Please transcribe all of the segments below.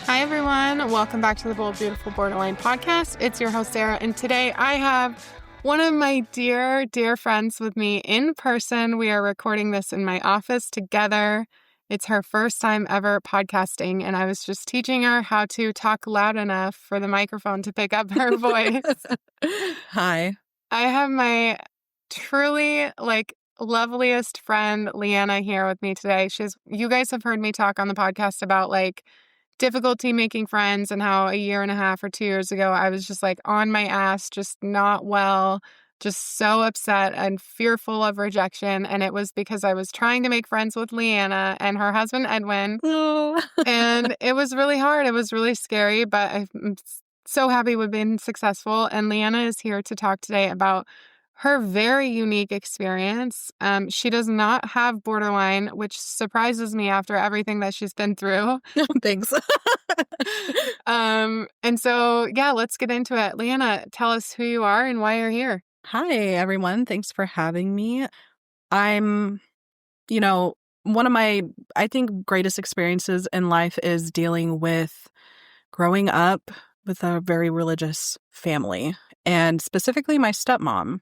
Hi, everyone. Welcome back to the Bold, Beautiful Borderline podcast. It's your host, Sarah, and today I have one of my dear, dear friends with me in person. We are recording this in my office together. It's her first time ever podcasting, and I was just teaching her how to talk loud enough for the microphone to pick up her voice. Hi. I have my truly, loveliest friend, Leeanna, here with me today. You guys have heard me talk on the podcast about, difficulty making friends and how a year and a half or 2 years ago, I was just on my ass, just not well, just so upset and fearful of rejection. And it was because I was trying to make friends with Leeanna and her husband, Edwin. Oh. And it was really hard. It was really scary, but I'm so happy we've been successful. And Leeanna is here to talk today about her very unique experience. She does not have borderline, which surprises me after everything that she's been through. Thanks. And so, let's get into it. Leeanna, tell us who you are and why you're here. Hi, everyone. Thanks for having me. I'm, one of my, I think, greatest experiences in life is dealing with growing up with a very religious family, and specifically my stepmom,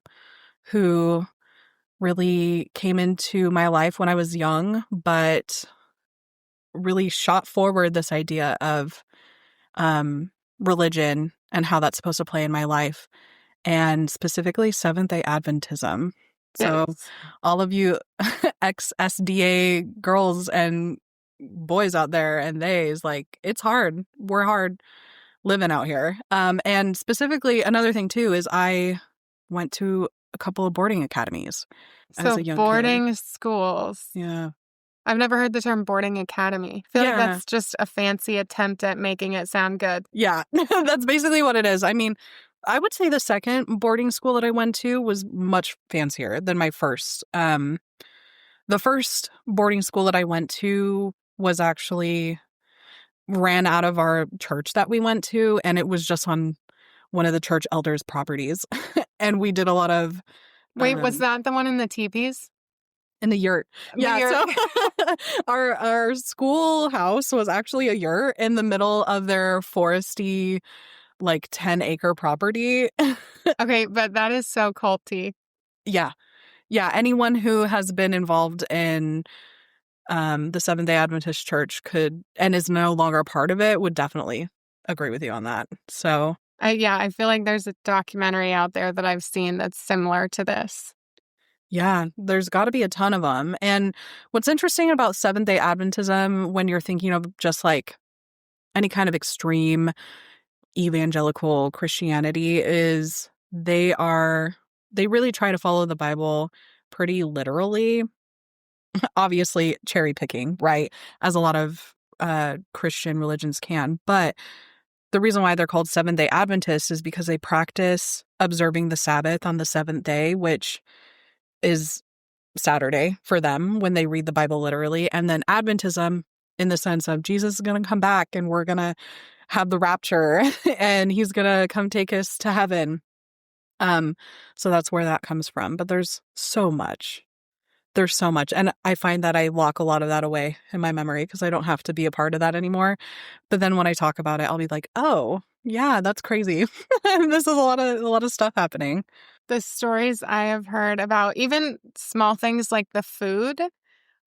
who really came into my life when I was young, but really shot forward this idea of religion and how that's supposed to play in my life, and specifically Seventh-day Adventism. So all of you ex-SDA girls and boys out there and theys, it's hard. We're hard living out here. And specifically, another thing too is I went to a couple of boarding academies as a young boarding schools. Yeah. I've never heard the term boarding academy. I feel like that's just a fancy attempt at making it sound good. Yeah, that's basically what it is. I mean, I would say the second boarding school that I went to was much fancier than my first. The first boarding school that I went to was actually ran out of our church that we went to, and it was just on one of the church elders' properties. And we did a lot of... Wait, was that the one in the teepees? In the yurt. So our schoolhouse was actually a yurt in the middle of their foresty, 10-acre property. Okay, but that is so culty. Yeah. Yeah, anyone who has been involved in the Seventh-day Adventist Church could, and is no longer a part of it, would definitely agree with you on that. So... I feel like there's a documentary out there that I've seen that's similar to this. Yeah, there's got to be a ton of them. And what's interesting about Seventh-day Adventism, when you're thinking of just any kind of extreme evangelical Christianity, is they really try to follow the Bible pretty literally. Obviously, cherry picking, right? As a lot of Christian religions can. But the reason why they're called Seventh-day Adventists is because they practice observing the Sabbath on the seventh day, which is Saturday for them when they read the Bible literally. And then Adventism in the sense of Jesus is going to come back and we're going to have the rapture and he's going to come take us to heaven. So that's where that comes from. But there's so much. There's so much. And I find that I lock a lot of that away in my memory because I don't have to be a part of that anymore. But then when I talk about it, I'll be like, oh, yeah, that's crazy. This is a lot of stuff happening. The stories I have heard about even small things like the food,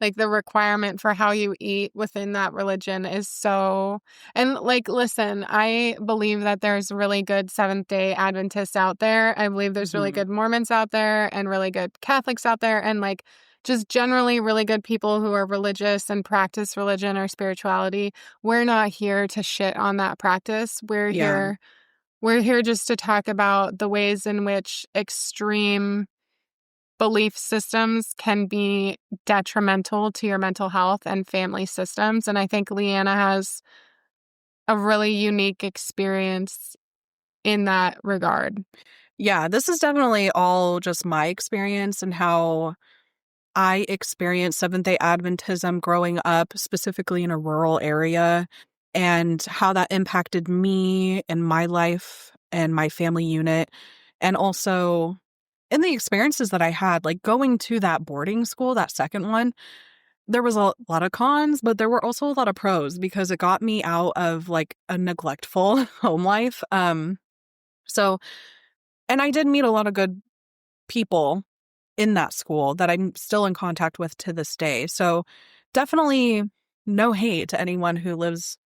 like the requirement for how you eat within that religion is so... And listen, I believe that there's really good Seventh-day Adventists out there. I believe there's really good Mormons out there and really good Catholics out there. And just generally really good people who are religious and practice religion or spirituality. We're not here to shit on that practice. We're here just to talk about the ways in which extreme belief systems can be detrimental to your mental health and family systems. And I think Leeanna has a really unique experience in that regard. Yeah, this is definitely all just my experience and how I experienced Seventh-day Adventism growing up, specifically in a rural area, and how that impacted me and my life and my family unit. And also in the experiences that I had, going to that boarding school, that second one, there was a lot of cons, but there were also a lot of pros because it got me out of like a neglectful home life. So, and I did meet a lot of good people in that school that I'm still in contact with to this day. So, definitely no hate to anyone who lives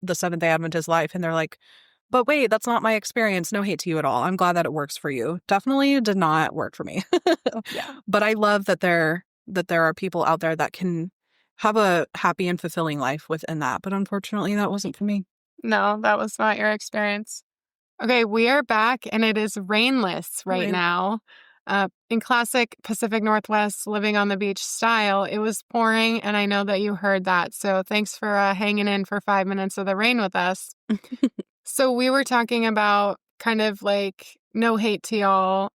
the Seventh day Adventist life and they're like, but wait, that's not my experience. No hate to you at all. I'm glad that it works for you. Definitely did not work for me. Yeah. But I love that there are people out there that can have a happy and fulfilling life within that. But unfortunately, that wasn't for me. No, that was not your experience. Okay, we are back and it is rainless right Right. now. In classic Pacific Northwest living on the beach style, it was pouring, and I know that you heard that. So thanks for hanging in for 5 minutes of the rain with us. So we were talking about kind of like no hate to y'all.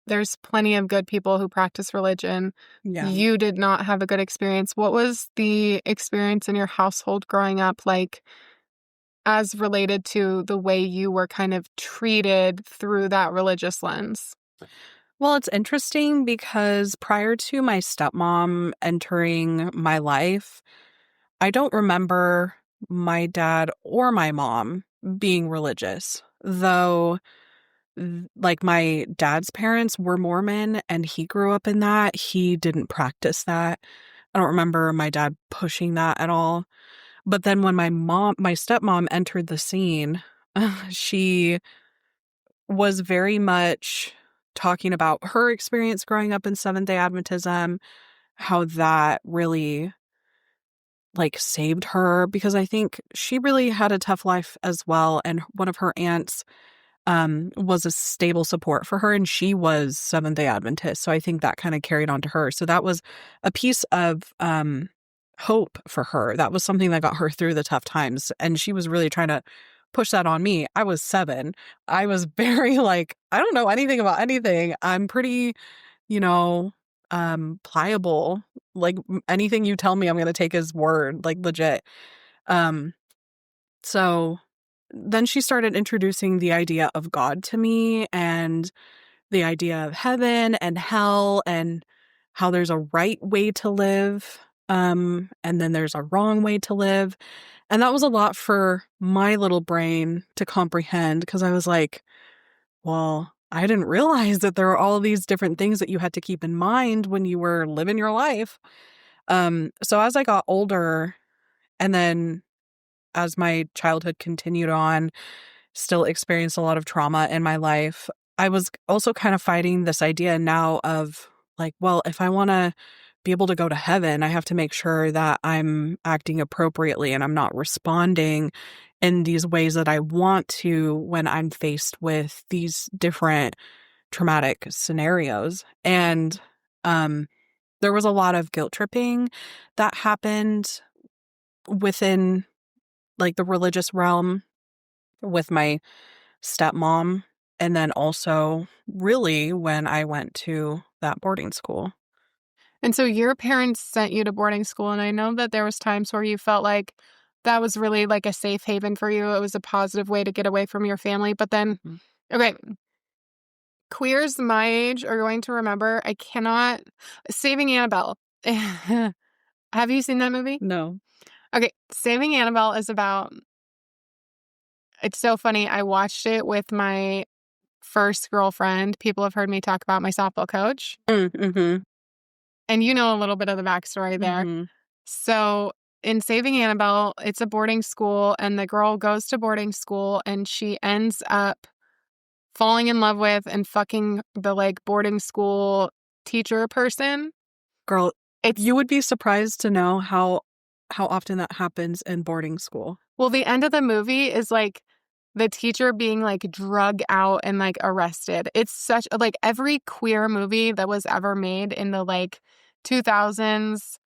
There's plenty of good people who practice religion. Yeah. You did not have a good experience. What was the experience in your household growing up like as related to the way you were kind of treated through that religious lens? Well, it's interesting because prior to my stepmom entering my life, I don't remember my dad or my mom being religious, though, like, my dad's parents were Mormon and he grew up in that. He didn't practice that. I don't remember my dad pushing that at all. But then when my stepmom entered the scene, she was very much talking about her experience growing up in Seventh day Adventism, how that really like saved her because I think she really had a tough life as well. And one of her aunts was a stable support for her, and she was Seventh day Adventist. So I think that kind of carried on to her. So that was a piece of hope for her. That was something that got her through the tough times. And she was really trying to push that on me. I was 7. I was very like, I don't know anything about anything. I'm pretty, you know, pliable. Like anything you tell me, I'm going to take as word, like legit. Um, so then she started introducing the idea of God to me and the idea of heaven and hell and how there's a right way to live, and then there's a wrong way to live. And that was a lot for my little brain to comprehend because I was like, well, I didn't realize that there are all these different things that you had to keep in mind when you were living your life. So as I got older and then as my childhood continued on, still experienced a lot of trauma in my life. I was also kind of fighting this idea now of like, well, if I want to be able to go to heaven, I have to make sure that I'm acting appropriately and I'm not responding in these ways that I want to when I'm faced with these different traumatic scenarios. And there was a lot of guilt tripping that happened within like the religious realm with my stepmom, and then also really when I went to that boarding school. And so your parents sent you to boarding school, and I know that there was times where you felt like that was really like a safe haven for you. It was a positive way to get away from your family. But then, Mhm. okay, queers my age are going to remember, I cannot, Saving Annabelle. Have you seen that movie? No. Okay, Saving Annabelle is about, it's so funny. I watched it with my first girlfriend. People have heard me talk about my softball coach, Mhm. and you know a little bit of the backstory there. Mhm. So in Saving Annabelle, it's a boarding school, and the girl goes to boarding school and she ends up falling in love with and fucking the like boarding school teacher person. Girl, It's you would be surprised to know how often that happens in boarding school. Well, the end of the movie is like the teacher being like drug out and like arrested. It's such like every queer movie that was ever made in the like 2000s,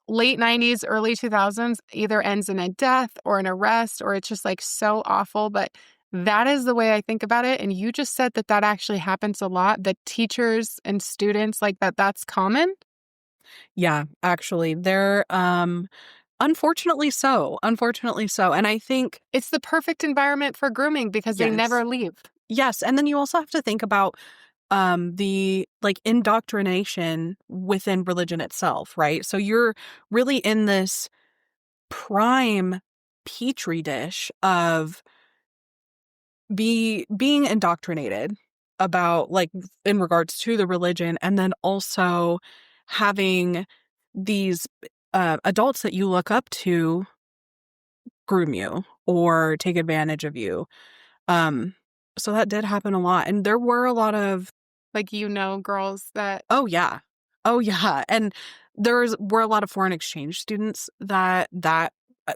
late 90s, early 2000s either ends in a death or an arrest, or it's just like so awful. But that is the way I think about it. And you just said that that actually happens a lot, that teachers and students like that, that's common. Yeah, actually, they're unfortunately so. Unfortunately so. And I think It's the perfect environment for grooming because they yes. never leave. Yes, and then you also have to think about the like indoctrination within religion itself, right? So you're really in this prime petri dish of being indoctrinated about like in regards to the religion, and then also having these adults that you look up to groom you or take advantage of you. Um, so that did happen a lot, and there were a lot of Like, girls that oh yeah, oh yeah, and were a lot of foreign exchange students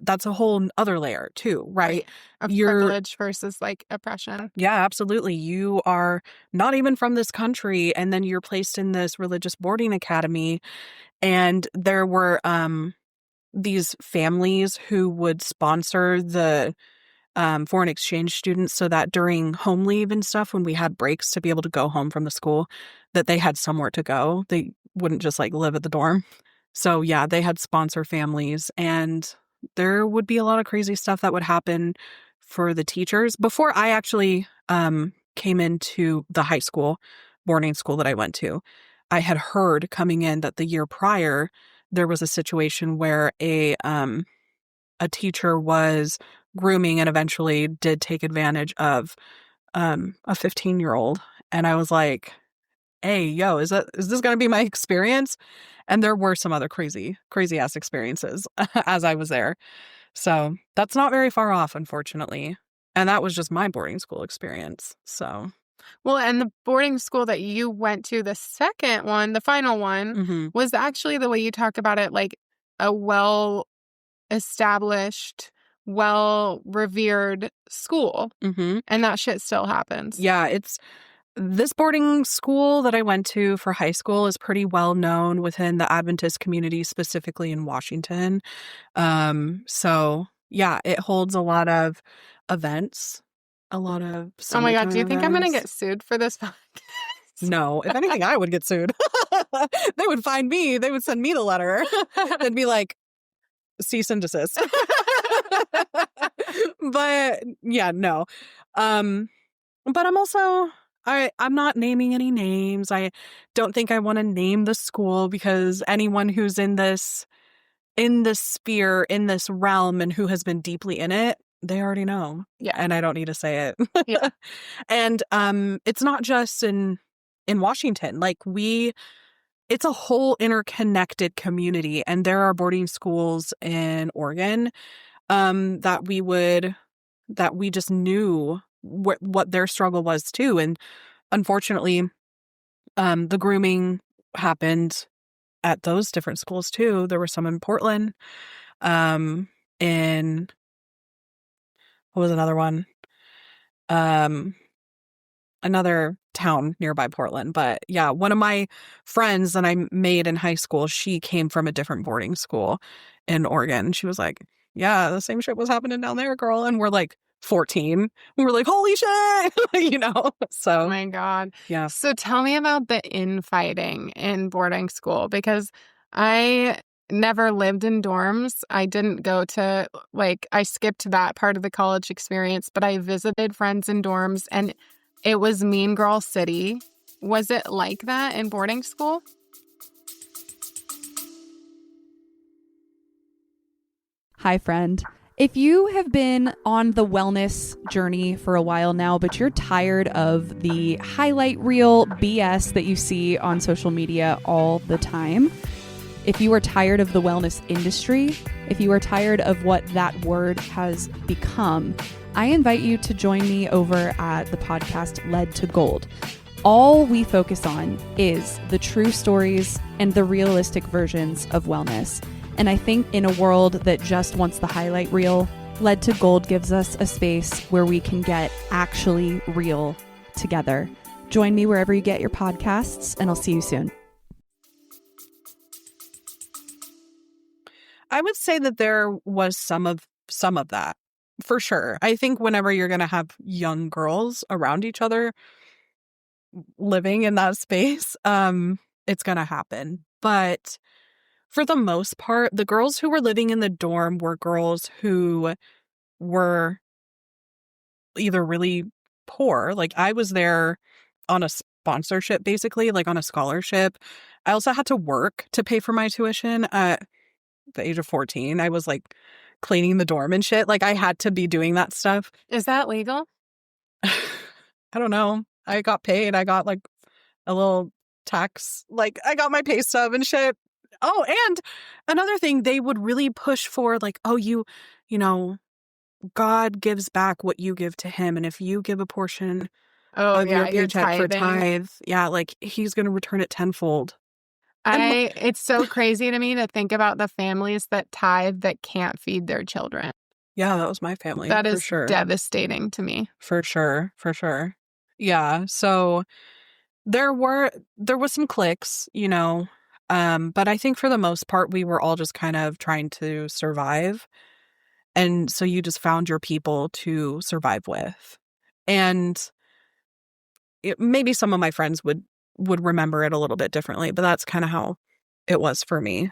that's a whole other layer too, right? right, of You're privilege versus, like, oppression. Yeah, absolutely. You are not even from this country, and then you're placed in this religious boarding academy, and there were these families who would sponsor the foreign exchange students so that during home leave and stuff, when we had breaks to be able to go home from the school, that they had somewhere to go. They wouldn't just like live at the dorm. So yeah, they had sponsor families, and there would be a lot of crazy stuff that would happen for the teachers. Before I actually came into the high school boarding school that I went to, I had heard coming in that the year prior there was a situation where a teacher was grooming and eventually did take advantage of a 15-year-old, and I was like, hey, yo, is this going to be my experience? And there were some other crazy ass experiences as I was there. So that's not very far off, unfortunately. And that was just my boarding school experience. So, Well, and the boarding school that you went to, the second one, the final one, mhm, was actually the way you talk about it, like a well-established, well-revered school, mhm. and that shit still happens. Yeah, it's this boarding school that I went to for high school is pretty well known within the Adventist community, specifically in Washington. So yeah, it holds a lot of events, a lot of Oh my God, do summertime you think I'm gonna events. get sued for this podcast? No, if anything, I would get sued. They would find me. They would send me the letter. They'd be like, cease and desist. But yeah, no. Um, but I'm also I'm not naming any names. I don't think I want to name the school because anyone who's in this sphere, in this realm, and who has been deeply in it, they already know. Yeah. And I don't need to say Yeah. it. And it's not just in Washington. Like it's a whole interconnected community, and there are boarding schools in Oregon that we just knew what their struggle was too. And unfortunately, the grooming happened at those different schools too. There were some in Portland, in what was another one? Um, another town nearby Portland. But yeah, one of my friends that I made in high school, she came from a different boarding school in Oregon. She was like, yeah, the same shit was happening down there, girl. And we're like 14. We're like, holy shit, Oh So my God. yeah. So tell me about the infighting in boarding school because I never lived in dorms. I didn't go to, like, I skipped that part of the college experience, but I visited friends in dorms and it was Mean Girl City. Was it like that in boarding school? Hi, friend. If you have been on the wellness journey for a while now, but you're tired of the highlight reel BS that you see on social media all the time, if you are tired of the wellness industry, if you are tired of what that word has become, I invite you to join me over at the podcast Led to Gold. All we focus on is the true stories and the realistic versions of wellness. And I think in a world that just wants the highlight reel, Led to Gold gives us a space where we can get actually real together. Join me wherever you get your podcasts, and I'll see you soon. I would say that there was some of that for sure. I think whenever you're going to have young girls around each other living in that space, it's going to happen. But for the most part, the girls who were living in the dorm were girls who were either really poor. Like I was there on a sponsorship, basically, like on a scholarship. I also had to work to pay for my tuition at the age of 14. I was like cleaning the dorm and shit. Like I had to be doing that stuff. Is that legal? I don't know. I got paid. I got like a little tax. Like I got my pay stub and shit. Oh, and another thing, they would really push for like, oh, you know, God gives back what you give to him. And if you give a portion Oh, of your yeah, you're paycheck for tithing. tithe, yeah, like he's going to return it tenfold. And It's so crazy to me to think about the families that tithe that can't feed their children. yeah, that was my family That for is sure. devastating to me. For sure. For sure. Yeah. So there was some clicks, you know, but I think for the most part, we were all just kind of trying to survive. And so you just found your people to survive with. And maybe some of my friends would remember it a little bit differently, but that's kind of how it was for me.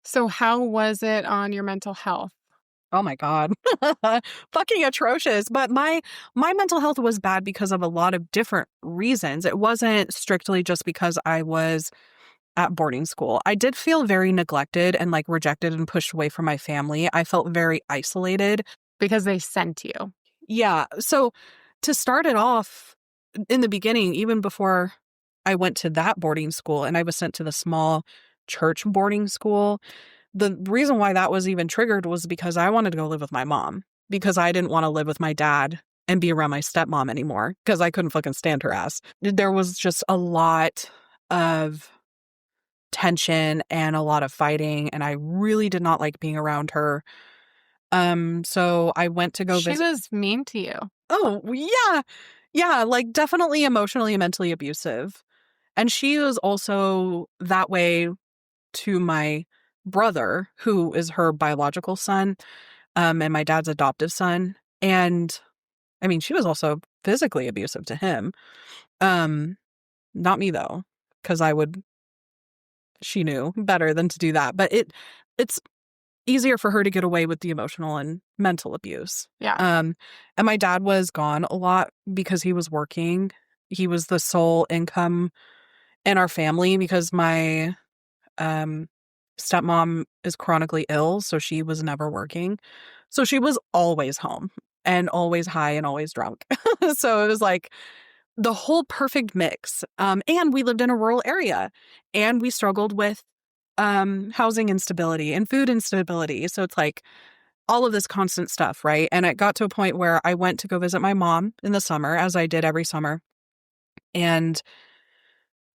So how was it on your mental health? Oh my God. Fucking atrocious. But my mental health was bad because of a lot of different reasons. It wasn't strictly just because I was at boarding school. I did feel very neglected and like rejected and pushed away from my family. I felt very isolated. Because they sent you. Yeah. So to start it off in the beginning, even before I went to that boarding school and I was sent to the small church boarding school, the reason why that was even triggered was because I wanted to go live with my mom because I didn't want to live with my dad and be around my stepmom anymore because I couldn't fucking stand her ass. There was just a lot of tension and a lot of fighting, and I really did not like being around her. So I went to go She visit. was mean to you. Oh, yeah. Yeah, like definitely emotionally and mentally abusive. And she was also that way to my brother, who is her biological son, and my dad's adoptive son. And I mean, she was also physically abusive to him. Not me though, because she knew better than to do that. But it's easier for her to get away with the emotional and mental abuse. Yeah. And my dad was gone a lot because he was working. He was the sole income in our family because my stepmom is chronically ill, so she was never working. So she was always home and always high and always drunk. So it was like the whole perfect mix. And we lived in a rural area and we struggled with housing instability and food instability. So it's like all of this constant stuff, right? And it got to a point where I went to go visit my mom in the summer, as I did every summer. And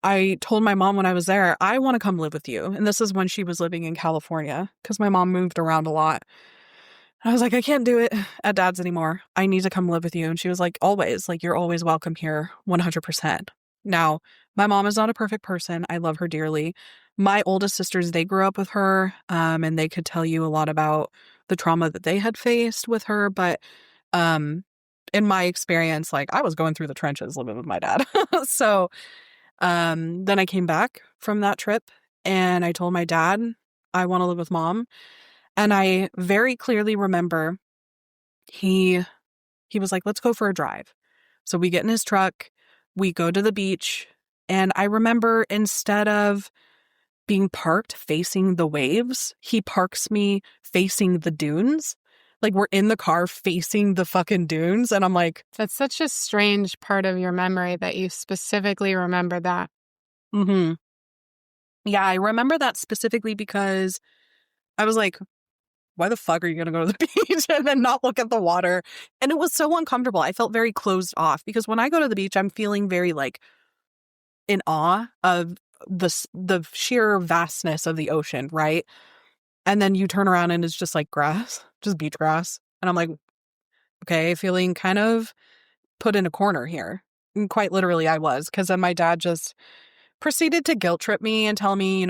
I told my mom when I was there, I want to come live with you. And this is when she was living in California because my mom moved around a lot. I was like, I can't do it at dad's anymore. I need to come live with you. And she was like, always, like, you're always welcome here, 100%. Now, my mom is not a perfect person. I love her dearly. My oldest sisters, they grew up with her, and they could tell you a lot about the trauma that they had faced with her. But in my experience, like, I was going through the trenches living with my dad. So then I came back from that trip and I told my dad, I want to live with mom. And I very clearly remember he was like, let's go for a drive. So we get in his truck, we go to the beach. And I remember instead of being parked facing the waves, he parks me facing the dunes. Like we're in the car facing the fucking dunes. And I'm like, That's such a strange part of your memory that you specifically remember that. mm-hmm. Yeah, I remember that specifically because I was like, why the fuck are you going to go to the beach and then not look at the water? And it was so uncomfortable. I felt very closed off because when I go to the beach, I'm feeling very like in awe of the sheer vastness of the ocean, right? And then you turn around and it's just like grass, just beach grass. And I'm like, okay, feeling kind of put in a corner here. And quite literally I was, because then my dad just proceeded to guilt trip me and tell me,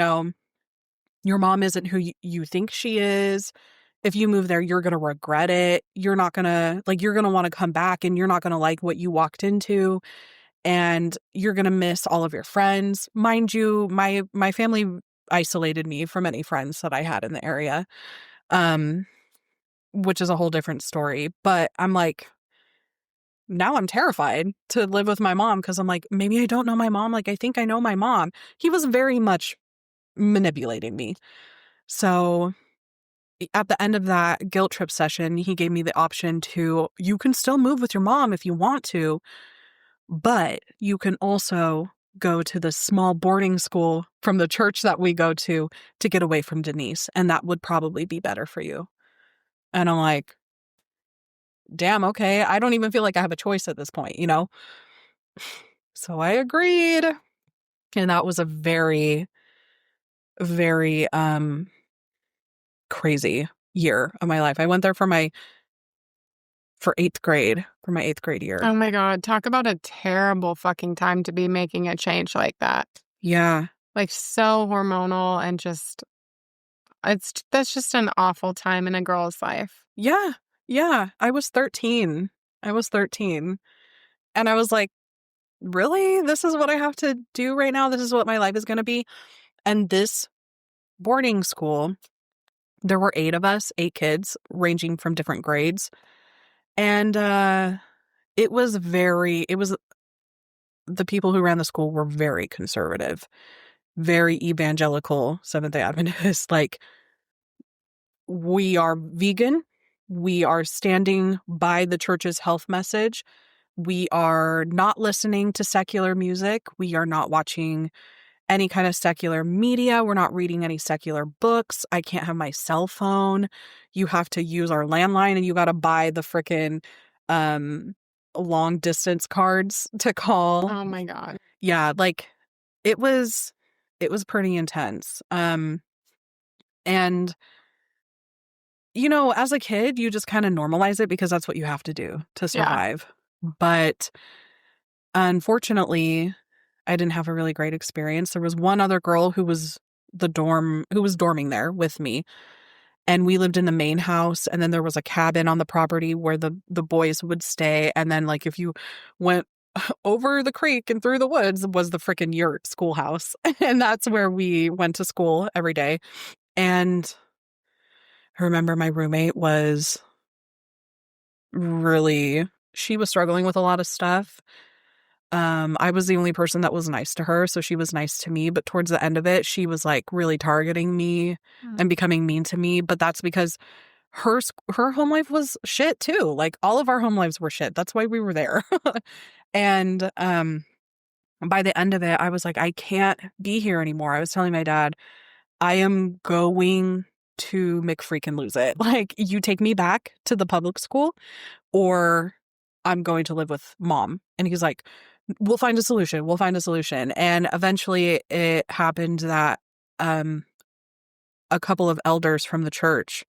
your mom isn't who you think she is. If you move there, you're going to regret it. You're not going to, like, you're going to want to come back and you're not going to like what you walked into and you're going to miss all of your friends. Mind you, my family isolated me from any friends that I had in the area, which is a whole different story. But I'm like, now I'm terrified to live with my mom because I'm like, maybe I don't know my mom. Like, I think I know my mom. He was very much manipulating me. So at the end of that guilt trip session, he gave me the option to, you can still move with your mom if you want to, but you can also go to the small boarding school from the church that we go to get away from Denise. And that would probably be better for you. And I'm like, damn, okay. I don't even feel like I have a choice at this point, you know? So I agreed. And that was a very, very crazy year of my life. I went there for my 8th grade year. Oh my God. Talk about a terrible fucking time to be making a change like that. Yeah. Like so hormonal and just, that's just an awful time in a girl's life. Yeah. Yeah. I was 13. And I was like, really? This is what I have to do right now? This is what my life is going to be? And this boarding school, there were 8 of us, 8 kids, ranging from different grades. And it was the people who ran the school were very conservative, very evangelical Seventh-day Adventists. Like, we are vegan. We are standing by the church's health message. We are not listening to secular music. We are not watching any kind of secular media. We're not reading any secular books. I can't have my cell phone. You have to use our landline, and you got to buy the frickin' long distance cards to call. Oh my God. Yeah, like it was pretty intense. And you know, as a kid, you just kind of normalize it because that's what you have to do to survive. Yeah. But unfortunately, I didn't have a really great experience. There was one other girl who was dorming there with me. And we lived in the main house, and then there was a cabin on the property where the boys would stay. And then, like, if you went over the creek and through the woods was the frickin' yurt schoolhouse. And that's where we went to school every day. And I remember my roommate she was struggling with a lot of stuff. I was the only person that was nice to her, so she was nice to me. But towards the end of it, she was like really targeting me and becoming mean to me. But that's because her home life was shit too. Like, all of our home lives were shit. That's why we were there. And by the end of it, I was like, I can't be here anymore. I was telling my dad, I am going to McFreakin' lose it. Like, you take me back to the public school, or I'm going to live with mom. And he's like, we'll find a solution. And eventually it happened that a couple of elders from the church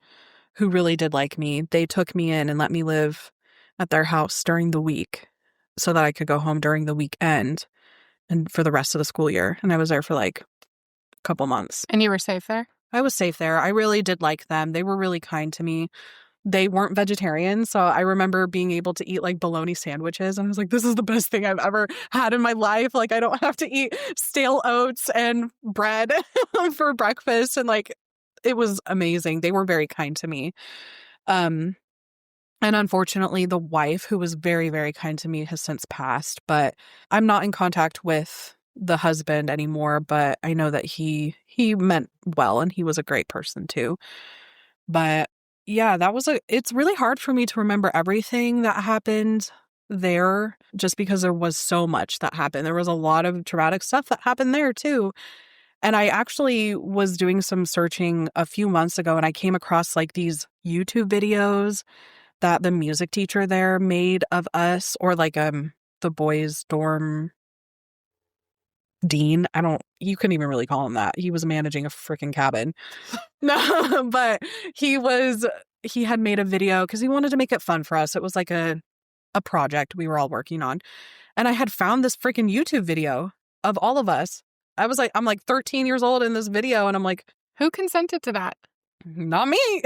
who really did like me, they took me in and let me live at their house during the week so that I could go home during the weekend and for the rest of the school year. And I was there for like a couple months. And you were safe there? I was safe there. I really did like them. They were really kind to me. They weren't vegetarian, so I remember being able to eat like bologna sandwiches. And I was like, this is the best thing I've ever had in my life. Like, I don't have to eat stale oats and bread for breakfast. And like, it was amazing. They were very kind to me. And unfortunately, the wife, who was very, very kind to me, has since passed. But I'm not in contact with the husband anymore. But I know that he meant well, and he was a great person too. But yeah, it's really hard for me to remember everything that happened there, just because there was so much that happened. There was a lot of traumatic stuff that happened there too. And I actually was doing some searching a few months ago, and I came across like these YouTube videos that the music teacher there made of us, or like the boys' dorm dean. You couldn't even really call him that. He was managing a freaking cabin. No, but he had made a video because he wanted to make it fun for us. It was like a project we were all working on. And I had found this freaking YouTube video of all of us. I'm like 13 years old in this video, and I'm like, who consented to that? Not me.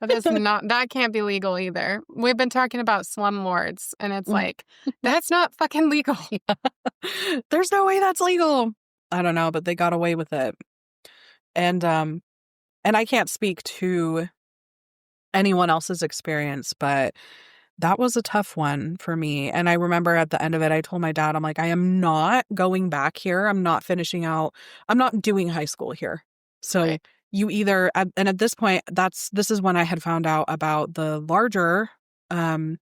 That can't be legal either. We've been talking about slumlords, and it's like, that's not fucking legal. There's no way that's legal. I don't know, but they got away with it. And I can't speak to anyone else's experience, but that was a tough one for me. And I remember at the end of it, I told my dad, I'm like, I am not going back here. I'm not finishing out. I'm not doing high school here. So Right. you either, and at this point, this is when I had found out about the larger um,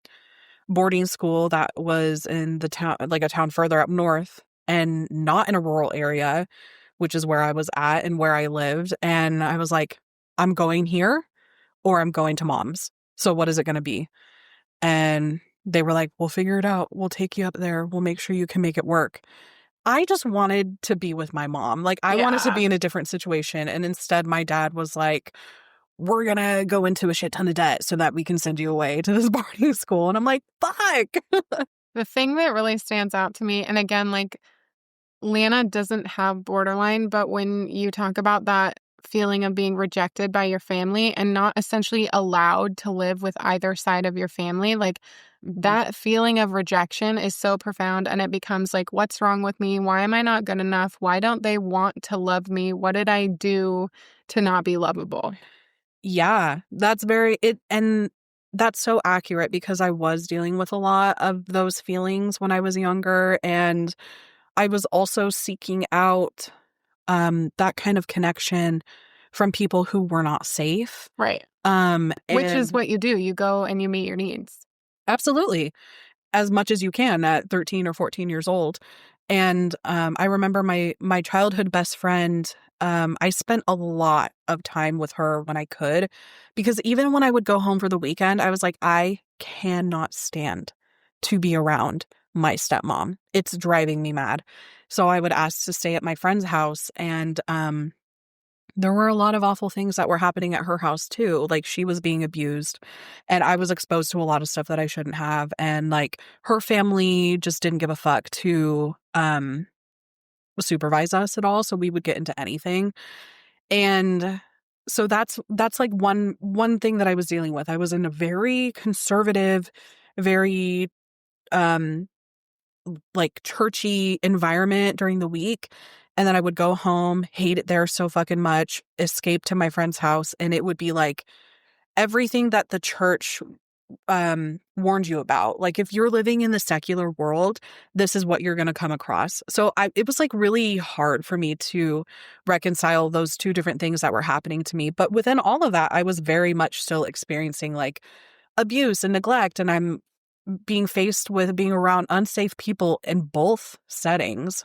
boarding school that was in the town, like a town further up north and not in a rural area, which is where I was at and where I lived. And I was like, I'm going here or I'm going to mom's. So what is it going to be? And they were like, we'll figure it out. We'll take you up there. We'll make sure you can make it work. I just wanted to be with my mom. Like, I wanted to Yeah. be in a different situation. And instead, my dad was like, we're going to go into a shit ton of debt so that we can send you away to this boarding school. And I'm like, fuck. The thing that really stands out to me, and again, like, Leeanna doesn't have borderline, but when you talk about that feeling of being rejected by your family and not essentially allowed to live with either side of your family, like, that feeling of rejection is so profound, and it becomes like, what's wrong with me? Why am I not good enough? Why don't they want to love me? What did I do to not be lovable? Yeah, and that's so accurate because I was dealing with a lot of those feelings when I was younger. And I was also seeking out that kind of connection from people who were not safe. Right. Which is And what you do. You go and you meet your needs. absolutely, as much as you can at 13 or 14 years old. And I remember my childhood best friend. I spent a lot of time with her when I could, because even when I would go home for the weekend, I was like, I cannot stand to be around my stepmom. It's driving me mad. So I would ask to stay at my friend's house, and there were a lot of awful things that were happening at her house too. Like, she was being abused, and I was exposed to a lot of stuff that I shouldn't have. And like, her family just didn't give a fuck to supervise us at all, so we would get into anything. And so that's like one thing that I was dealing with. I was in a very conservative, very um like churchy environment during the week. And then I would go home, hate it there so fucking much, escape to my friend's house, and it would be like everything that the church warned you about. Like, if you're living in the secular world, this is what you're going to come across. So it was like really hard for me to reconcile those two different things that were happening to me. But within all of that, I was very much still experiencing like abuse and neglect, and I'm being faced with being around unsafe people in both settings.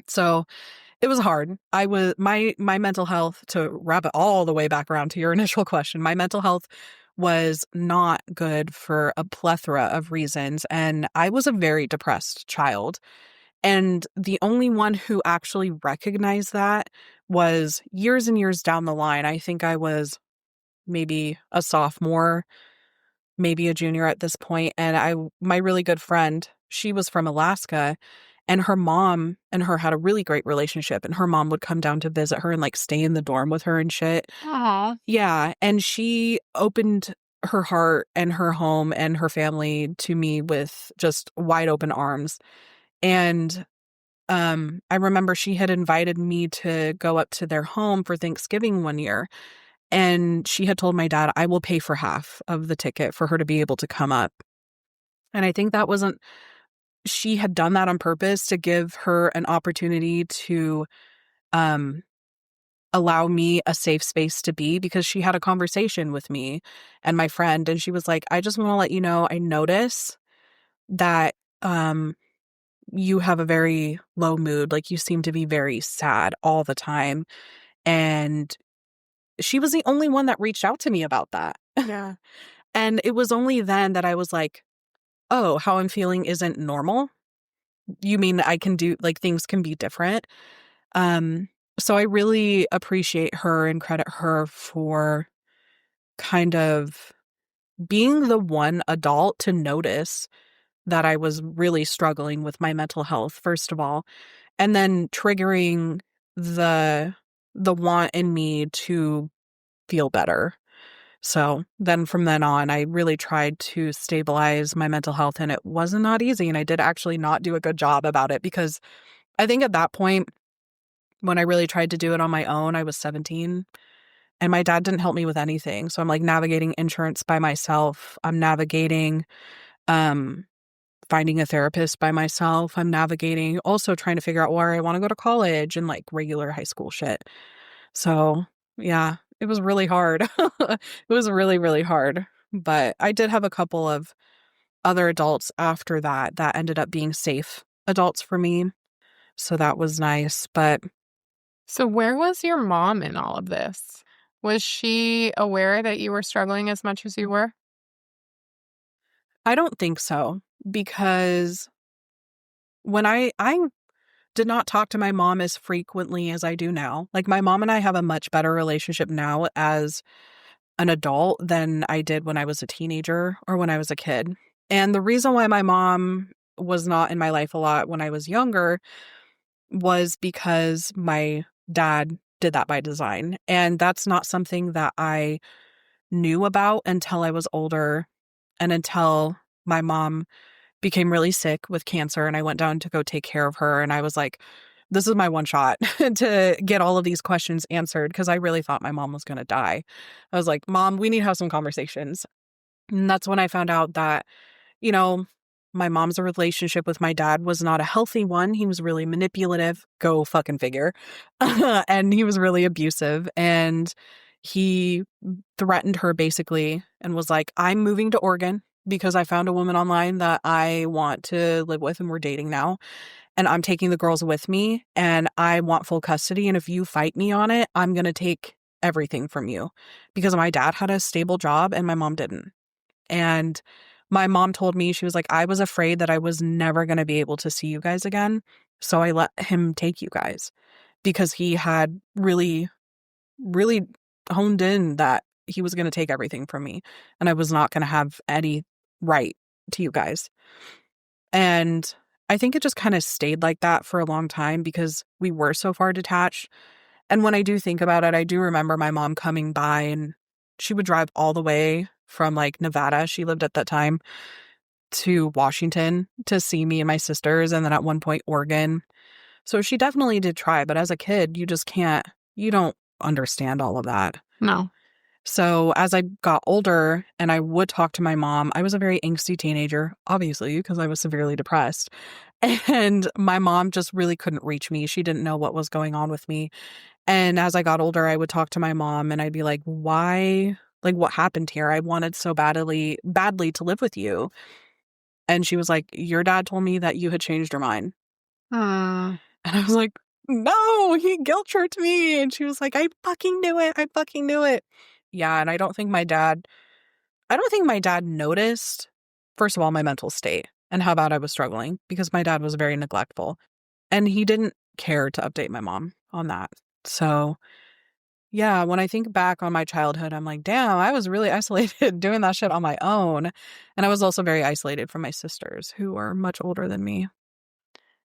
So it was hard. My mental health, to wrap it all the way back around to your initial question, my mental health was not good for a plethora of reasons. And I was a very depressed child. And the only one who actually recognized that was years and years down the line. I think I was maybe a sophomore, maybe a junior at this point. And my really good friend, she was from Alaska, and her mom and her had a really great relationship. And her mom would come down to visit her and like stay in the dorm with her and shit. Aw. Yeah. And she opened her heart and her home and her family to me with just wide open arms. And I remember she had invited me to go up to their home for Thanksgiving one year. And she had told my dad, I will pay for half of the ticket for her to be able to come up. And I think she had done that on purpose to give her an opportunity to um, allow me a safe space to be, because she had a conversation with me and my friend. And she was like, I just want to let you know, I notice that you have a very low mood. Like, you seem to be very sad all the time. And she was the only one that reached out to me about that. Yeah. And it was only then that I was like, oh, how I'm feeling isn't normal. You mean I can do, like, things can be different? So I really appreciate her and credit her for kind of being the one adult to notice that I was really struggling with my mental health, first of all, and then triggering the want in me to feel better. So then from then on, I really tried to stabilize my mental health, and it was not easy. And I did actually not do a good job about it, because I think at that point, when I really tried to do it on my own, I was 17. And my dad didn't help me with anything. So I'm like navigating insurance by myself. I'm navigating um finding a therapist by myself. I'm navigating also trying to figure out where I want to go to college and like regular high school shit. So, yeah, it was really hard. It was really, really hard. But I did have a couple of other adults after that that ended up being safe adults for me. So that was nice. But So where was your mom in all of this? Was she aware that you were struggling as much as you were? I don't think so because when I did not talk to my mom as frequently as I do now. Like my mom and I have a much better relationship now as an adult than I did when I was a teenager or when I was a kid. And the reason why my mom was not in my life a lot when I was younger was because my dad did that by design. And that's not something that I knew about until I was older and until my mom became really sick with cancer and I went down to go take care of her. And I was like, this is my one shot to get all of these questions answered because I really thought my mom was going to die. I was like, Mom, we need to have some conversations. And that's when I found out that, you know, my mom's relationship with my dad was not a healthy one. He was really manipulative. Go fucking figure. And he was really abusive. And he threatened her basically and was like, I'm moving to Oregon because I found a woman online that I want to live with and we're dating now. And I'm taking the girls with me and I want full custody. And if you fight me on it, I'm going to take everything from you because my dad had a stable job and my mom didn't. And my mom told me, she was like, I was afraid that I was never going to be able to see you guys again. So I let him take you guys because he had really, really honed in that he was going to take everything from me and I was not going to have any right to you guys. And I think it just kind of stayed like that for a long time because we were so far detached. And when I do think about it, I do remember my mom coming by and she would drive all the way from like Nevada, she lived at that time, to Washington to see me and my sisters. And then at one point, Oregon. So she definitely did try. But as a kid, you just can't, you don't understand all of that. No. So as I got older and I would talk to my mom, I was a very angsty teenager, obviously, because I was severely depressed. And my mom just really couldn't reach me. She didn't know what was going on with me. And as I got older, I would talk to my mom and I'd be like, why? Like, what happened here? I wanted so badly to live with you. And she was like, your dad told me that you had changed your mind. Hmm. And I was like, no, he guilt tripped me. And she was like, I fucking knew it. I fucking knew it. Yeah. And I don't think my dad noticed, first of all, my mental state and how bad I was struggling because my dad was very neglectful and he didn't care to update my mom on that. So yeah, when I think back on my childhood, I'm like, damn, I was really isolated doing that shit on my own. And I was also very isolated from my sisters who are much older than me.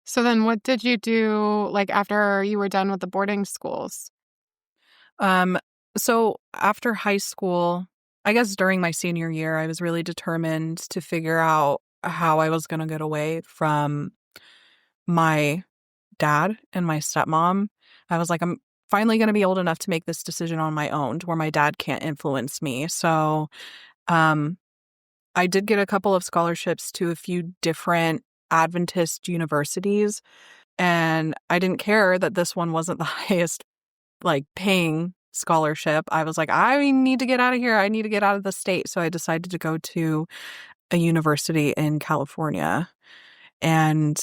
So then what did you do like after you were done with the boarding schools? Um, so after high school, I guess during my senior year, I was really determined to figure out how I was going to get away from my dad and my stepmom. I was like, I'm finally going to be old enough to make this decision on my own to where my dad can't influence me. So, um, I did get a couple of scholarships to a few different Adventist universities, and I didn't care that this one wasn't the highest like paying scholarship. I was like, I need to get out of here. I need to get out of the state. So I decided to go to a university in California. And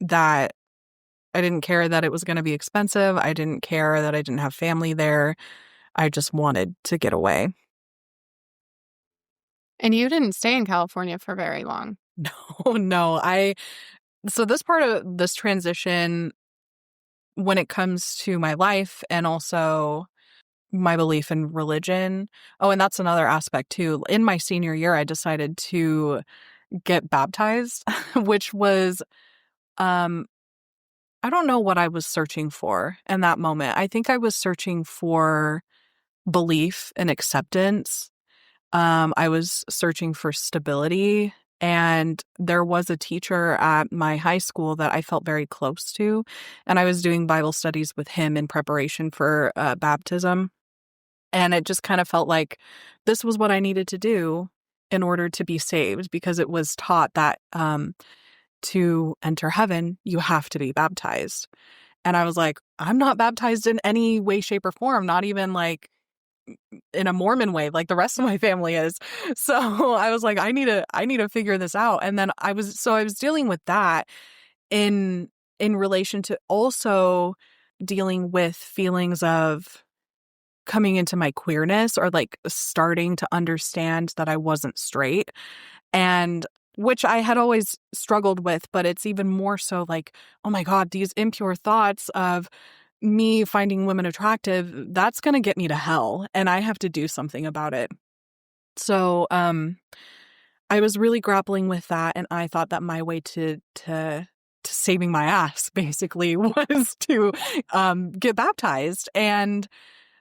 that I didn't care that it was going to be expensive. I didn't care that I didn't have family there. I just wanted to get away. And you didn't stay in California for very long. No. So this part of this transition, when it comes to my life and also my belief in religion. Oh, and that's another aspect too. In my senior year, I decided to get baptized, which was, I don't know what I was searching for in that moment. I think I was searching for belief and acceptance. I was searching for stability. And there was a teacher at my high school that I felt very close to. And I was doing Bible studies with him in preparation for baptism. And it just kind of felt like this was what I needed to do in order to be saved, because it was taught that to enter heaven, you have to be baptized. And I was like, I'm not baptized in any way, shape, or form, not even like in a Mormon way, like the rest of my family is. So I was like, I need to figure this out. And then I was dealing with that in relation to also dealing with feelings of coming into my queerness, or like starting to understand that I wasn't straight, and which I had always struggled with, but it's even more so like, oh my God, these impure thoughts of me finding women attractive, that's going to get me to hell, and I have to do something about it. So, I was really grappling with that, and I thought that my way to saving my ass basically was to get baptized. And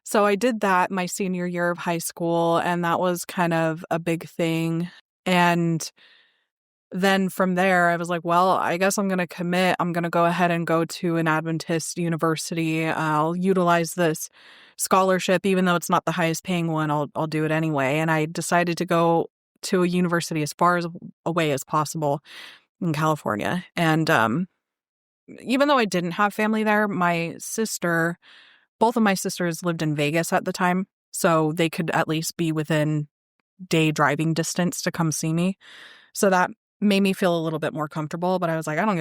so I did that my senior year of high school, and that was kind of a big thing. And then from there, I was like, well, I guess I'm going to commit. I'm going to go ahead and go to an Adventist university. I'll utilize this scholarship, even though it's not the highest paying one. I'll do it anyway. And I decided to go to a university as far away as possible in California. And even though I didn't have family there, both of my sisters lived in Vegas at the time, so they could at least be within day driving distance to come see me. So that made me feel a little bit more comfortable, but I was like, I don't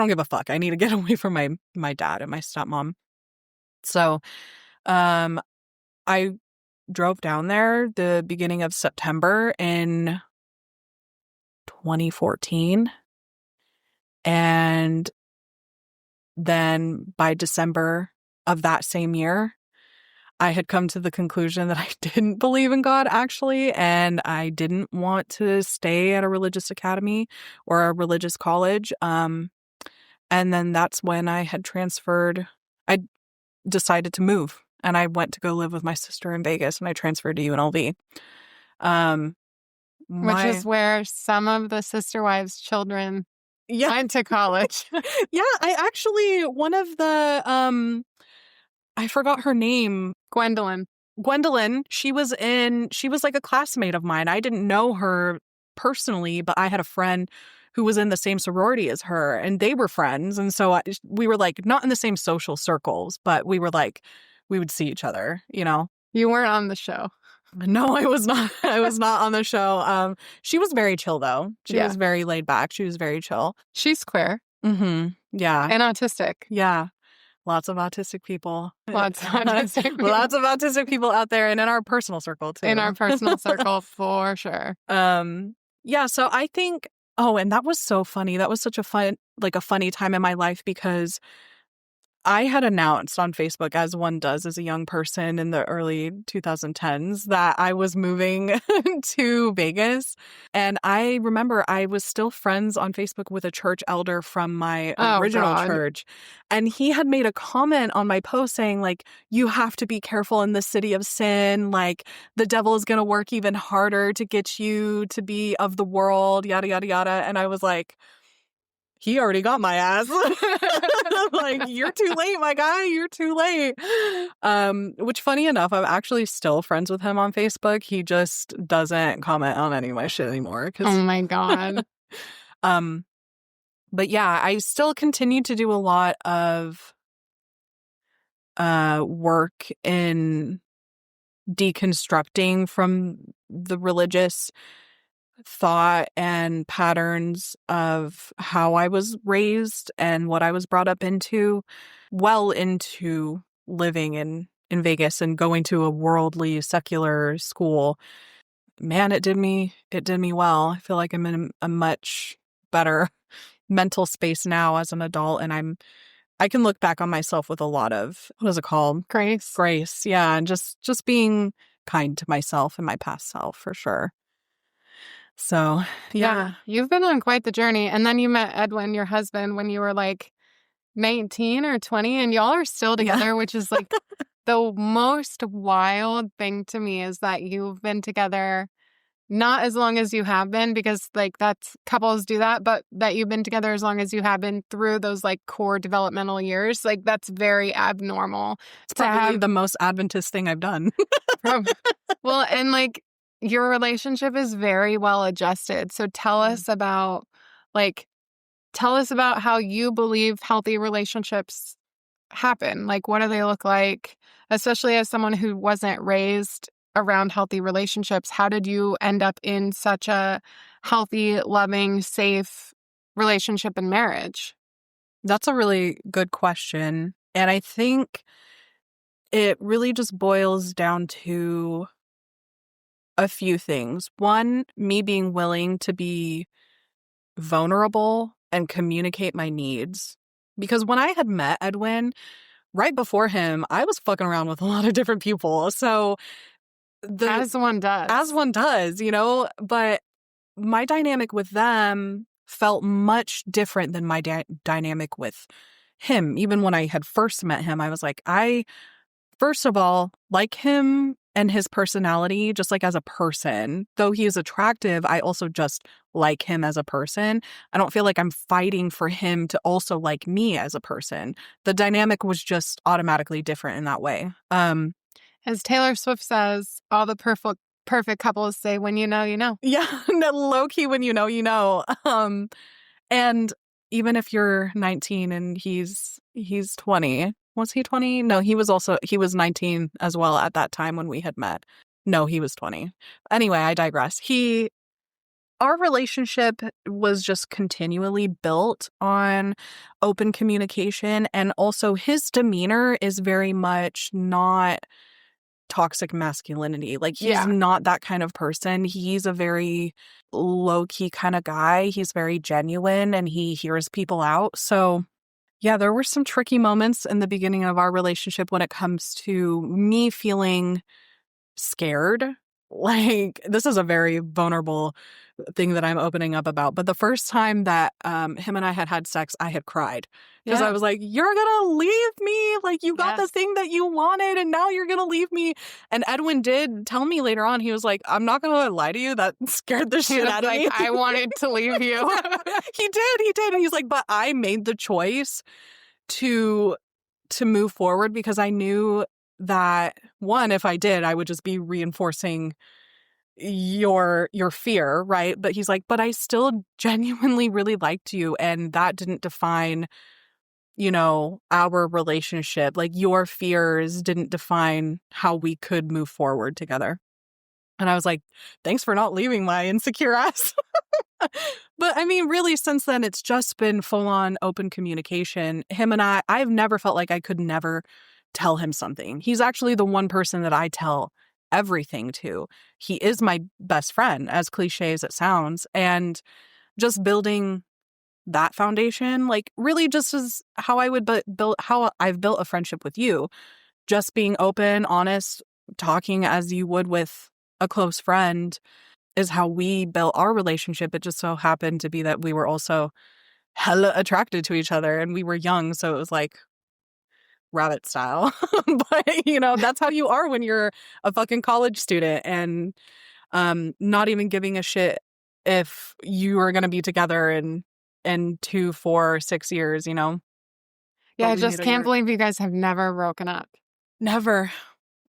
give a fuck. I need to get away from my dad and my stepmom. So I drove down there the beginning of September in 2014. And then by December of that same year, I had come to the conclusion that I didn't believe in God, actually, and I didn't want to stay at a religious academy or a religious college. And then that's when I had transferred. I decided to move, and I went to go live with my sister in Vegas, and I transferred to UNLV. Which is where some of the sister wives' children went to college. Yeah, I actually, one of the, I forgot her name. Gwendolyn, she was like a classmate of mine. I didn't know her personally, but I had a friend who was in the same sorority as her, and they were friends. And so we were like not in the same social circles, but we were like, we would see each other, you know? You weren't on the show. No, I was not. I was not on the show. She was very chill, though. She was very laid back. She was very chill. She's queer. Mm-hmm. Yeah. And autistic. Yeah. Lots of autistic people. Lots of autistic people out there, and in our personal circle, too. In our personal circle, for sure. Yeah, so I think, and that was so funny. That was such a funny time in my life, because I had announced on Facebook, as one does as a young person in the early 2010s, that I was moving to Vegas. And I remember I was still friends on Facebook with a church elder from my original church. And he had made a comment on my post saying, like, you have to be careful in the city of sin. Like, the devil is going to work even harder to get you to be of the world, yada, yada, yada. And I was like, he already got my ass. Like, you're too late, my guy. You're too late. Which, funny enough, I'm actually still friends with him on Facebook. He just doesn't comment on any of my shit anymore. Oh my God. But yeah, I still continue to do a lot of work in deconstructing from the religious thought and patterns of how I was raised and what I was brought up into, well into living in Vegas and going to a worldly secular school. Man, it did me well. I feel like I'm in a much better mental space now as an adult, and I can look back on myself with a lot of, what is it called? Grace. Yeah, and just being kind to myself and my past self, for sure. So, yeah. You've been on quite the journey. And then you met Edwin, your husband, when you were like 19 or 20, and y'all are still together, which is like the most wild thing to me, is that you've been together not as long as you have been, because like that's couples do that, but that you've been together as long as you have been through those like core developmental years, like that's very abnormal It's to probably have. the most Adventist thing I've done. Well, and like your relationship is very well adjusted. So like, tell us about how you believe healthy relationships happen. Like, what do they look like? Especially as someone who wasn't raised around healthy relationships, how did you end up in such a healthy, loving, safe relationship and marriage? That's a really good question. And I think it really just boils down to a few things. One, me being willing to be vulnerable and communicate my needs. Because when I had met Edwin, right before him, I was fucking around with a lot of different people. So As one does. as one does, but my dynamic with them felt much different than my dynamic with him. Even when I had first met him, I was like, I, first of all, like him and his personality, just like as a person. Though he is attractive, I also just like him as a person. I don't feel like I'm fighting for him to also like me as a person. The dynamic was just automatically different in that way. As Taylor Swift says, all the perfect couples say, when you know, you know. Yeah, no, low key, when you know, you know. And even if you're 19 and he's 20, was he 20? No, he was 19 as well at that time when we had met. No, he was 20. Anyway, I digress. Our relationship was just continually built on open communication, and also his demeanor is very much not toxic masculinity. Like, he's not that kind of person. He's a very low-key kind of guy. He's very genuine and he hears people out. So yeah, there were some tricky moments in the beginning of our relationship when it comes to me feeling scared. Like, this is a very vulnerable thing that I'm opening up about. But the first time that him and I had sex, I had cried because I was like, you're going to leave me. Like, you got the thing that you wanted and now you're going to leave me. And Edwin did tell me later on, he was like, I'm not going to lie to you. That scared the shit out of me. I wanted to leave you. He did. And he's like, but I made the choice to move forward because I knew that, one, if I did, I would just be reinforcing your fear, right? But he's like, but I still genuinely really liked you, and that didn't define, our relationship. Like, your fears didn't define how we could move forward together. And I was like, thanks for not leaving my insecure ass. But I mean, really, since then, it's just been full on open communication. Him and I've never felt like I could never tell him something. He's actually the one person that I tell everything to. He is my best friend, as cliche as it sounds. And just building that foundation, like, really just is how I would build, how I've built a friendship with you. Just being open, honest, talking as you would with a close friend is how we built our relationship. It just so happened to be that we were also hella attracted to each other and we were young. So it was like rabbit style. But, that's how you are when you're a fucking college student and not even giving a shit if you are going to be together in 2, 4, 6 years, Yeah, But I just can't believe you guys have never broken up. Never.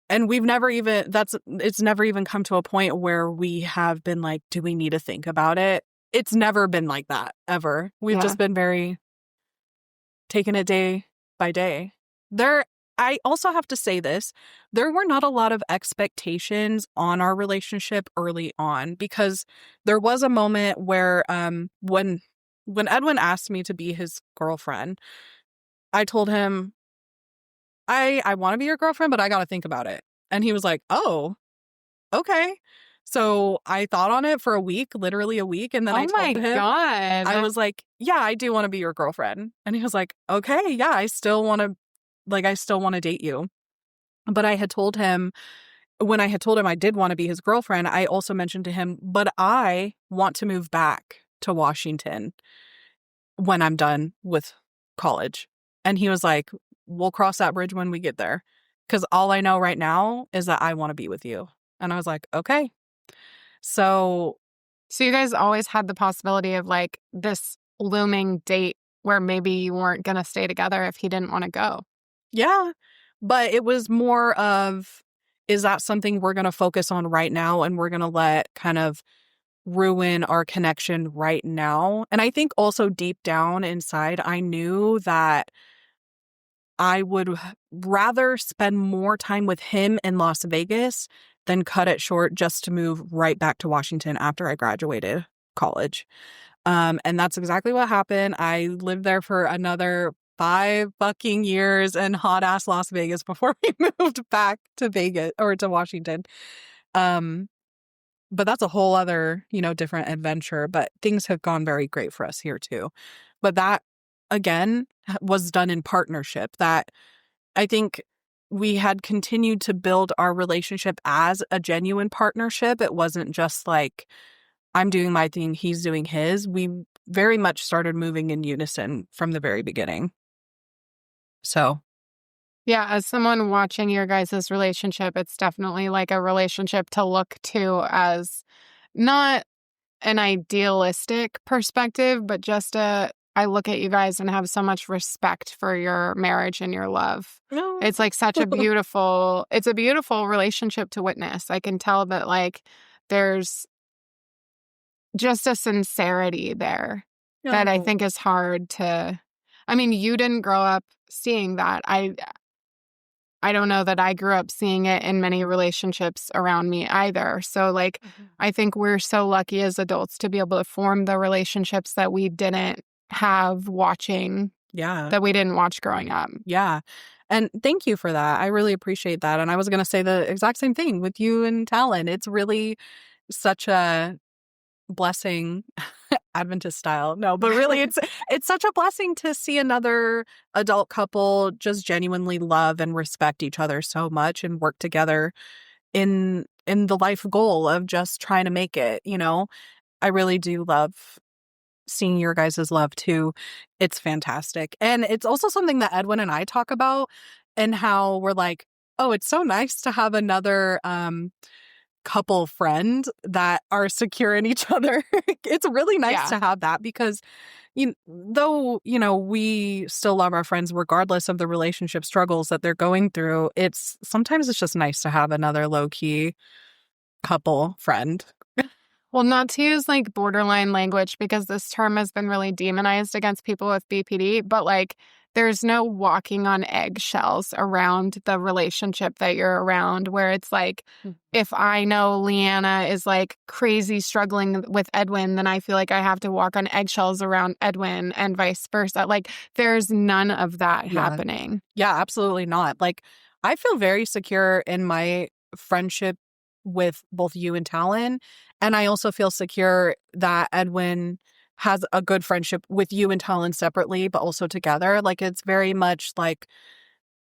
And we've never even, it's never even come to a point where we have been like, do we need to think about it? It's never been like that, ever. We've just been very taking it day by day. I also have to say this, there were not a lot of expectations on our relationship early on, because there was a moment where when Edwin asked me to be his girlfriend, I told him, I want to be your girlfriend, but I got to think about it. And he was like, oh, okay. So I thought on it for a week, literally a week. And then I told him, God. I was like, yeah, I do want to be your girlfriend. And he was like, okay, yeah, I still want to date you. But I had told him, when I had told him I did want to be his girlfriend, I also mentioned to him, but I want to move back to Washington when I'm done with college. And he was like, we'll cross that bridge when we get there. Because all I know right now is that I want to be with you. And I was like, okay. So So you guys always had the possibility of like this looming date where maybe you weren't going to stay together if he didn't want to go. yeah, but it was more of, is that something we're going to focus on right now and we're going to let kind of ruin our connection right now? And I think also deep down inside, I knew that I would rather spend more time with him in Las Vegas than cut it short just to move right back to Washington after I graduated college. And that's exactly what happened. I lived there for another 5 fucking years in hot ass Las Vegas before we moved back to Vegas or to Washington. Um, but that's a whole other, different adventure. But things have gone very great for us here too. But that, again, was done in partnership. That I think we had continued to build our relationship as a genuine partnership. It wasn't just like, I'm doing my thing, he's doing his. We very much started moving in unison from the very beginning. So, Yeah, as someone watching your guys' relationship, it's definitely like a relationship to look to as not an idealistic perspective, but just I look at you guys and have so much respect for your marriage and your love. no. It's like such a it's a beautiful relationship to witness. I can tell that like there's just a sincerity there that I No. think is hard to, I mean, you didn't grow up seeing that. I don't know that I grew up seeing it in many relationships around me either. So like, I think we're so lucky as adults to be able to form the relationships that we didn't have watching, Yeah. that we didn't watch growing up. Yeah. And thank you for that. I really appreciate that. And I was going to say the exact same thing with you and Talon. It's really such a blessing, Adventist style. No, but really it's such a blessing to see another adult couple just genuinely love and respect each other so much and work together in the life goal of just trying to make it, I really do love seeing your guys' love too. It's fantastic. And it's also something that Edwin and I talk about, and how we're like, oh, it's so nice to have another couple friend that are secure in each other. It's really nice to have that, because we still love our friends regardless of the relationship struggles that they're going through. Sometimes it's just nice to have another low-key couple friend. Well, not to use like borderline language because this term has been really demonized against people with BPD, but like there's no walking on eggshells around the relationship that you're around, where it's like, if I know Leeanna is like crazy struggling with Edwin, then I feel like I have to walk on eggshells around Edwin and vice versa. Like there's none of that happening. Yeah, absolutely not. Like I feel very secure in my friendship with both you and Talon. And I also feel secure that Edwin has a good friendship with you and Talon separately, but also together. Like it's very much like,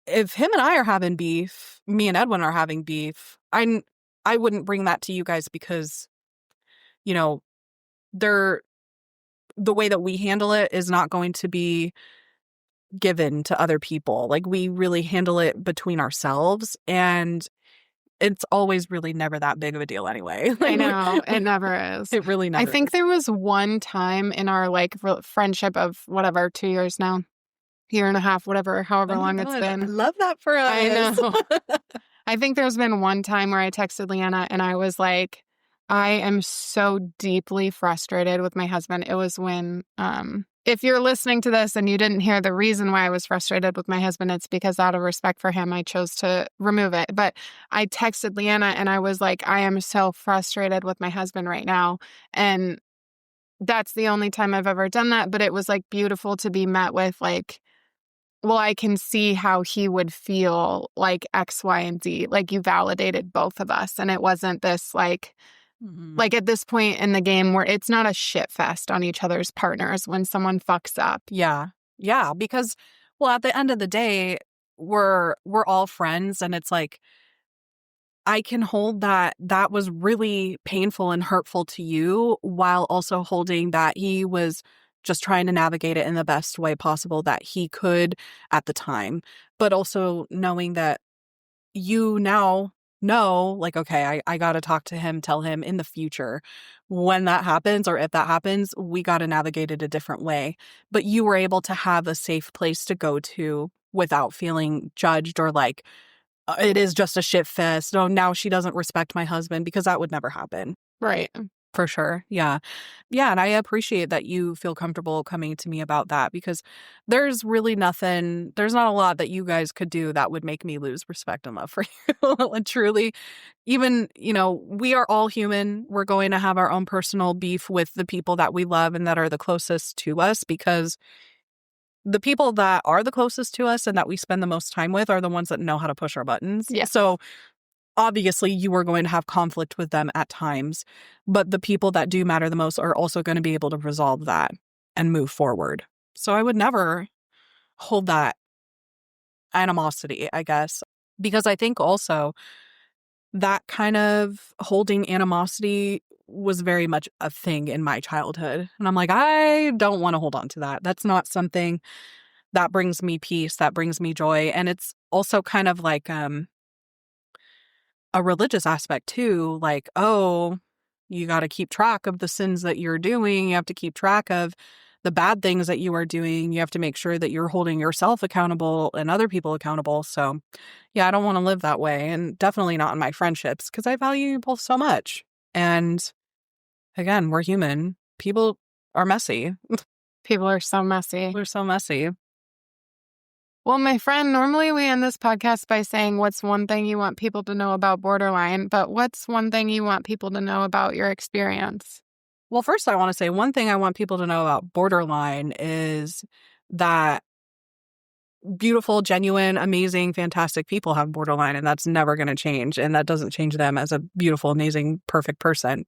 if him and I are having beef, me and Edwin are having beef, I wouldn't bring that to you guys, because, they're the way that we handle it is not going to be given to other people. Like we really handle it between ourselves, and it's always really never that big of a deal anyway. Like, I know, it never is. It really never I think is. there was one time in our like friendship of whatever, 2 years now, year and a half, whatever, however long it's been. I love that for us. I know. I think there's been one time where I texted Leeanna and I was like, I am so deeply frustrated with my husband. It was when, if you're listening to this and you didn't hear the reason why I was frustrated with my husband, it's because out of respect for him, I chose to remove it. But I texted Leeanna and I was like, I am so frustrated with my husband right now. And that's the only time I've ever done that. But it was like beautiful to be met with like, well, I can see how he would feel like X, Y, and Z. Like you validated both of us. And it wasn't this like at this point in the game where it's not a shit fest on each other's partners when someone fucks up. Yeah. Yeah. Because, well, at the end of the day, we're all friends, and it's like, I can hold that was really painful and hurtful to you, while also holding that he was just trying to navigate it in the best way possible that he could at the time. But also knowing that you now know, like, okay, I got to talk to him, tell him in the future when that happens, or if that happens, we got to navigate it a different way. But you were able to have a safe place to go to without feeling judged or like, it is just a shit fest. Oh, now she doesn't respect my husband, because that would never happen. Right. For sure. Yeah. Yeah. And I appreciate that you feel comfortable coming to me about that, because there's not a lot that you guys could do that would make me lose respect and love for you. And truly, even, we are all human. We're going to have our own personal beef with the people that we love and that are the closest to us, because the people that are the closest to us and that we spend the most time with are the ones that know how to push our buttons. Yeah. So obviously, you are going to have conflict with them at times, but the people that do matter the most are also going to be able to resolve that and move forward. So I would never hold that animosity, I guess, because I think also that kind of holding animosity was very much a thing in my childhood. And I'm like, I don't want to hold on to that. That's not something that brings me peace, that brings me joy. And it's also kind of like, a religious aspect too, like, oh, you got to keep track of the sins that you're doing. You have to keep track of the bad things that you are doing. You have to make sure that you're holding yourself accountable and other people accountable. So yeah, I don't want to live that way, and definitely not in my friendships, because I value you both so much. And again, we're human. People are messy. People are so messy. We're so messy. Well, my friend, normally we end this podcast by saying, what's one thing you want people to know about borderline? But what's one thing you want people to know about your experience? Well, first I want to say one thing I want people to know about borderline is that beautiful, genuine, amazing, fantastic people have borderline, and that's never going to change. And that doesn't change them as a beautiful, amazing, perfect person.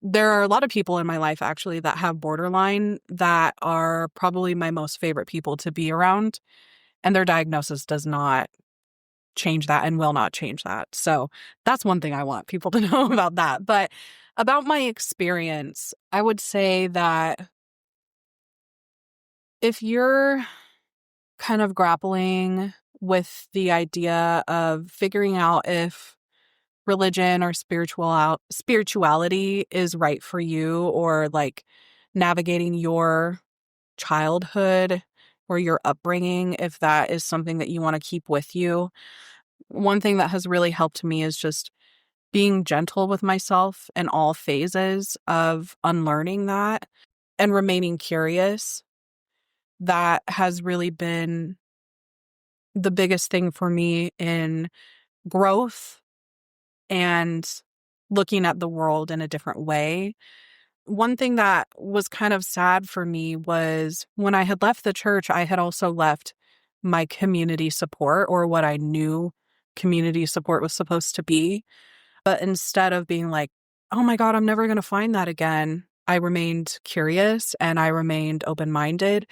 There are a lot of people in my life actually that have borderline that are probably my most favorite people to be around. And their diagnosis does not change that and will not change that. So that's one thing I want people to know about that. But about my experience, I would say that if you're kind of grappling with the idea of figuring out if religion or spirituality is right for you, or like navigating your childhood or your upbringing, if that is something that you want to keep with you, one thing that has really helped me is just being gentle with myself in all phases of unlearning that and remaining curious. That has really been the biggest thing for me in growth and looking at the world in a different way. One thing that was kind of sad for me was when I had left the church, I had also left my community support, or what I knew community support was supposed to be. But instead of being like, oh my God, I'm never going to find that again, I remained curious and I remained open-minded.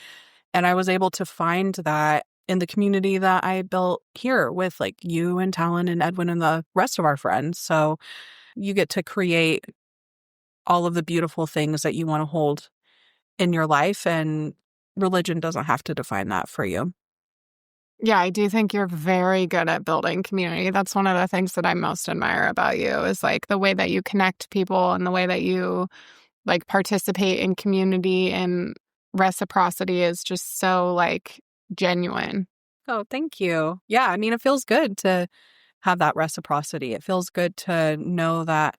And I was able to find that in the community that I built here with like you and Talon and Edwin and the rest of our friends. So you get to create all of the beautiful things that you want to hold in your life, and religion doesn't have to define that for you. Yeah, I do think you're very good at building community. That's one of the things that I most admire about you, is like the way that you connect people and the way that you like participate in community, and reciprocity is just so like genuine. Oh, thank you. Yeah, I mean, it feels good to have that reciprocity. It feels good to know that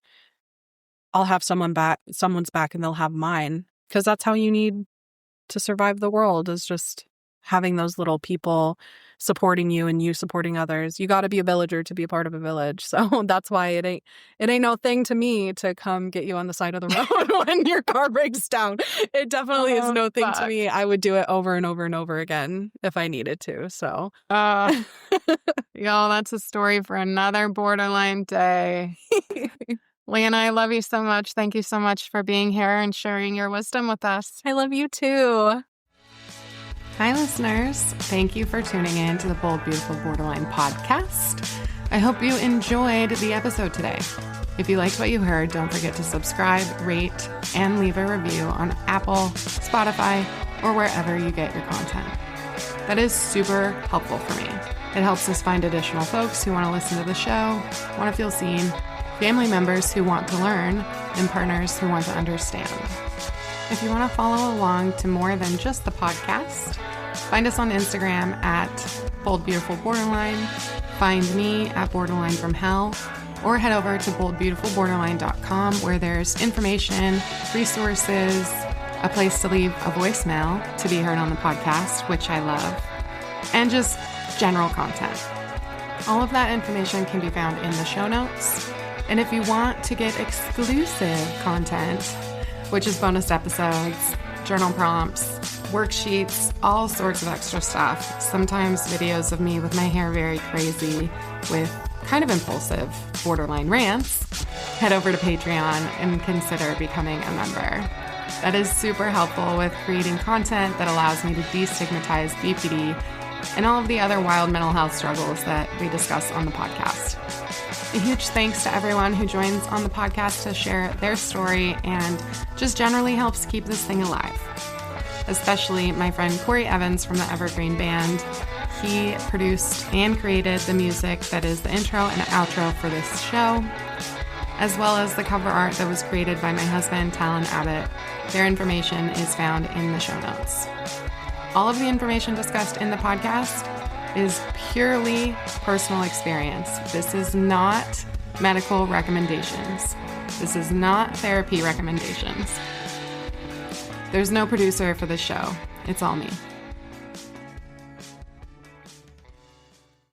I'll have someone's back and they'll have mine, because that's how you need to survive the world, is just having those little people supporting you and you supporting others. You got to be a villager to be a part of a village. So that's why it ain't no thing to me to come get you on the side of the road when your car breaks down. It definitely is no thing to me. I would do it over and over and over again if I needed to. So, y'all, that's a story for another borderline day. Leeanna, I love you so much. Thank you so much for being here and sharing your wisdom with us. I love you too. Hi, listeners. Thank you for tuning in to the Bold, Beautiful Borderline podcast. I hope you enjoyed the episode today. If you liked what you heard, don't forget to subscribe, rate, and leave a review on Apple, Spotify, or wherever you get your content. That is super helpful for me. It helps us find additional folks who want to listen to the show, want to feel seen, family members who want to learn, and partners who want to understand. If you want to follow along to more than just the podcast, find us on Instagram at Bold Beautiful Borderline, find me at Borderline from Hell, or head over to boldbeautifulborderline.com where there's information, resources, a place to leave a voicemail to be heard on the podcast, which I love, and just general content. All of that information can be found in the show notes. And if you want to get exclusive content, which is bonus episodes, journal prompts, worksheets, all sorts of extra stuff, sometimes videos of me with my hair very crazy with kind of impulsive borderline rants, head over to Patreon and consider becoming a member. That is super helpful with creating content that allows me to destigmatize BPD and all of the other wild mental health struggles that we discuss on the podcast. A huge thanks to everyone who joins on the podcast to share their story and just generally helps keep this thing alive. Especially my friend Corey Evans from the Evergreen Band. He produced and created the music that is the intro and outro for this show, as well as the cover art that was created by my husband, Talon Abbott. Their information is found in the show notes. All of the information discussed in the podcast is purely personal experience. This is not medical recommendations. This is not therapy recommendations. There's no producer for this show. It's all me.